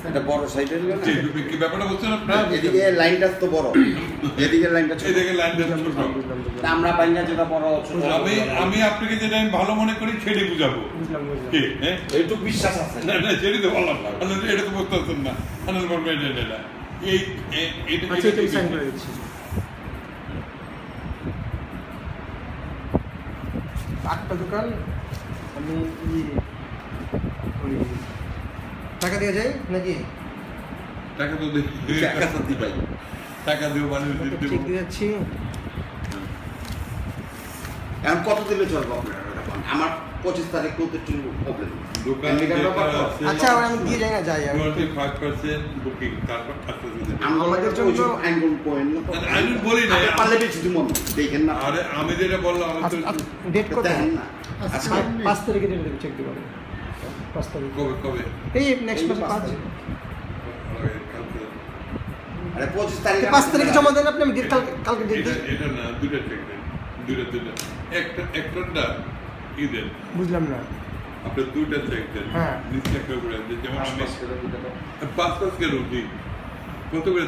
এটা বড় সাইজের না কি ব্যাপারটা বলছেন আপনি এদিকে লাইনটা তো বড় এদিকে লাইনটা ছোট এদিকে লাইনটা ছোট আমরা পাইনা যেটা বড় ছোট আমি আপনাকে যেটা আমি ভালো মনে করি সেটাই বুঝাবো কি হ্যাঁ একটু বিশ্বাস আছে না না সেটাই তো বললাম এটা তো বুঝতেছেন না আনন্দ বলবেন এটা এই এটা সাইন করে দিচ্ছি আটটা দোকান আমি টাকা দিয়ে যাই নাকি টাকা তো দিই টাকা দিও মানে ঠিক দিয়ে যাচ্ছি এখন কত দিলে চলবে আপনারা আমার 25 তারিখ তো একটু প্রবলেম দোকান আচ্ছা আমি দিয়ে যাই না যাই আমি 25% বুকিং তারপর টাকা দিতে আমাদের জন্য অ্যাঙ্গেল পয়েন্ট আমি বলি না পারলে বেশি দিমন দেখেন না আরে আমি যেটা বললাম আমি তো ডেট কত দেখেন না 5 তারিখে ডেট চেক দিব 5 তারিখ কবে এই নেক্সট মাসে 5 আরে 25 তারিখে 5 তারিখে জমা দেন আপনি আমি ডেট কালকে ডেট দিই এটা না দুটো চেক দেন দুটো একটা ইদেন বুঝলাম না আপনি দুটো চেক দেন হ্যাঁ নিচে একটা করে যেমন আমি 5 করে দিই কত করে